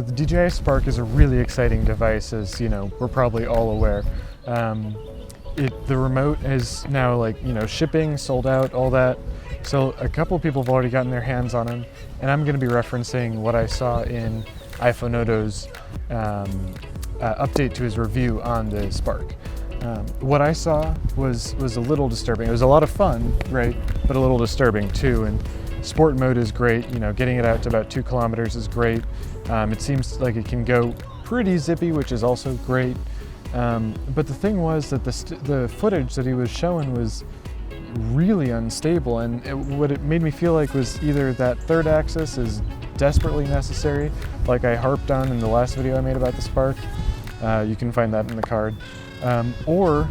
The DJI Spark is a really exciting device, as you know, we're probably all aware. The remote is now shipping, sold out, all that. So a couple people have already gotten their hands on them, and I'm going to be referencing what I saw in iPhonoto's update to his review on the Spark. What I saw was a little disturbing. It was a lot of fun, right, but a little disturbing too. And sport mode is great. You know, getting it out to about 2 kilometers is great. It seems like it can go pretty zippy, which is also great. But the thing was that the footage that he was showing was really unstable, and what it made me feel like was either that third axis is desperately necessary, like I harped on in the last video I made about the Spark. You can find that in the card. Or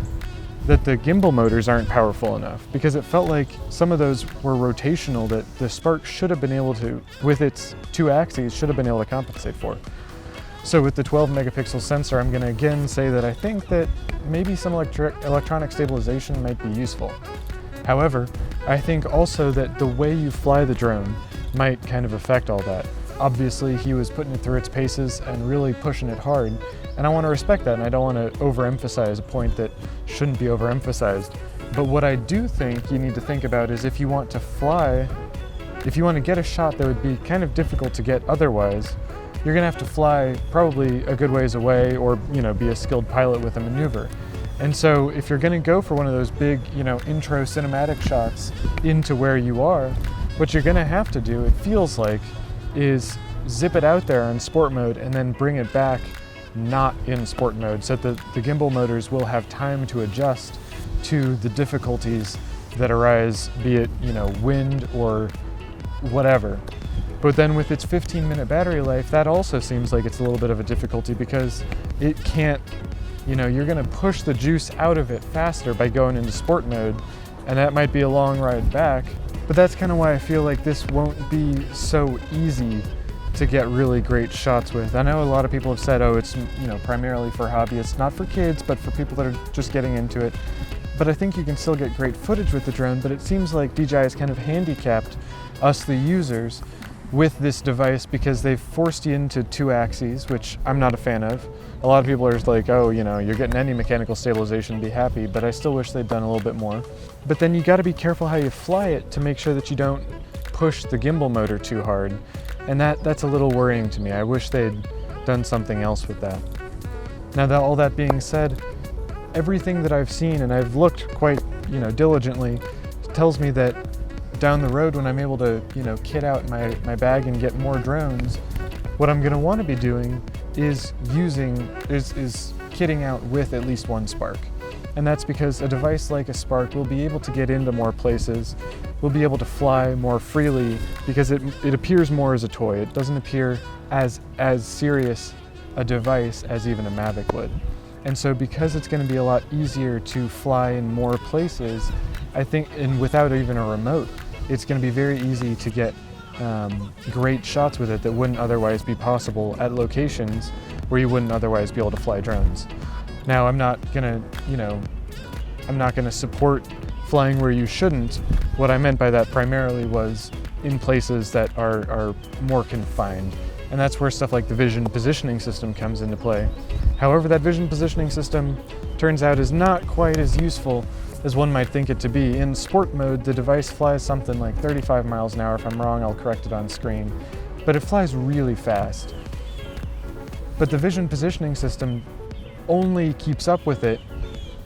that the gimbal motors aren't powerful enough, because it felt like some of those were rotational that the Spark should have been able to, with its 2 axes, should have been able to compensate for. So with the 12 megapixel sensor, I'm going to again say that I think that maybe some electronic stabilization might be useful. However, I think also that the way you fly the drone might kind of affect all that. Obviously, he was putting it through its paces and really pushing it hard, and I want to respect that, and I don't want to overemphasize a point that shouldn't be overemphasized. But what I do think you need to think about is if you want to fly, if you want to get a shot that would be kind of difficult to get otherwise, you're going to have to fly probably a good ways away, or be a skilled pilot with a maneuver. And so if you're going to go for one of those big, intro cinematic shots into where you are, what you're going to have to do, it feels like, is zip it out there in sport mode and then bring it back not in sport mode, so that the gimbal motors will have time to adjust to the difficulties that arise, be it wind or whatever. But then with its 15-minute battery life, that also seems like it's a little bit of a difficulty, because it can't, you're going to push the juice out of it faster by going into sport mode, and that might be a long ride back. But that's kind of why I feel like this won't be so easy to get really great shots with. I know a lot of people have said, oh, it's primarily for hobbyists, not for kids, but for people that are just getting into it. But I think you can still get great footage with the drone, but it seems like DJI has kind of handicapped us, the users, with this device, because they've forced you into 2 axes, which I'm not a fan of. A lot of people are like, oh, you're getting any mechanical stabilization, be happy, but I still wish they'd done a little bit more. But then you got to be careful how you fly it to make sure that you don't push the gimbal motor too hard. And that's a little worrying to me. I wish they'd done something else with that. Now, all that being said, everything that I've seen, and I've looked quite diligently, tells me that down the road, when I'm able to kit out my bag and get more drones, what I'm going to want to be doing is kitting out with at least 1 Spark. And that's because a device like a Spark will be able to get into more places, will be able to fly more freely, because it appears more as a toy. It doesn't appear as serious a device as even a Mavic would. And so because it's going to be a lot easier to fly in more places, I think, and without even a remote, it's going to be very easy to get great shots with it that wouldn't otherwise be possible at locations where you wouldn't otherwise be able to fly drones. Now, I'm not gonna support flying where you shouldn't. What I meant by that primarily was in places that are more confined. And that's where stuff like the vision positioning system comes into play. However, that vision positioning system turns out is not quite as useful as one might think it to be. In sport mode, the device flies something like 35 miles an hour. If I'm wrong, I'll correct it on screen. But it flies really fast. But the vision positioning system only keeps up with it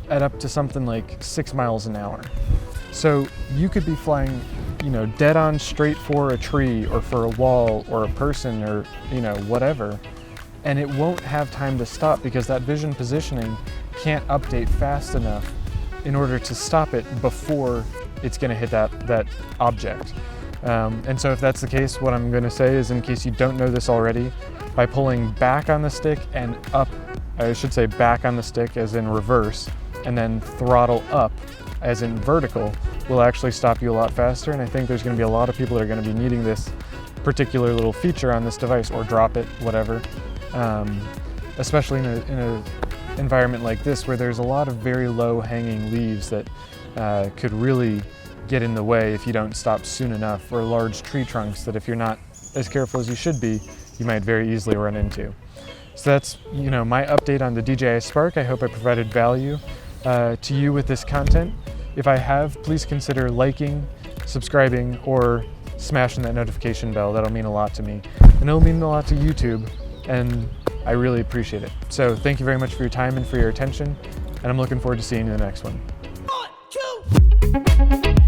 at up to something like 6 miles an hour. So you could be flying, dead on straight for a tree or for a wall or a person or, whatever, and it won't have time to stop, because that vision positioning can't update fast enough in order to stop it before it's going to hit that object. And so if that's the case, what I'm going to say is, in case you don't know this already, by pulling back on the stick and up, I should say back on the stick as in reverse, and then throttle up as in vertical, will actually stop you a lot faster. And I think there's going to be a lot of people that are going to be needing this particular little feature on this device, or drop it, whatever. Especially in a environment like this, where there's a lot of very low hanging leaves that could really get in the way if you don't stop soon enough, or large tree trunks that, if you're not as careful as you should be, you might very easily run into. So that's my update on the DJI Spark. I hope I provided value to you with this content. If I have, please consider liking, subscribing, or smashing that notification bell. That'll mean a lot to me, and it'll mean a lot to YouTube, and I really appreciate it. So thank you very much for your time and for your attention, and I'm looking forward to seeing you in the next one. 1, 2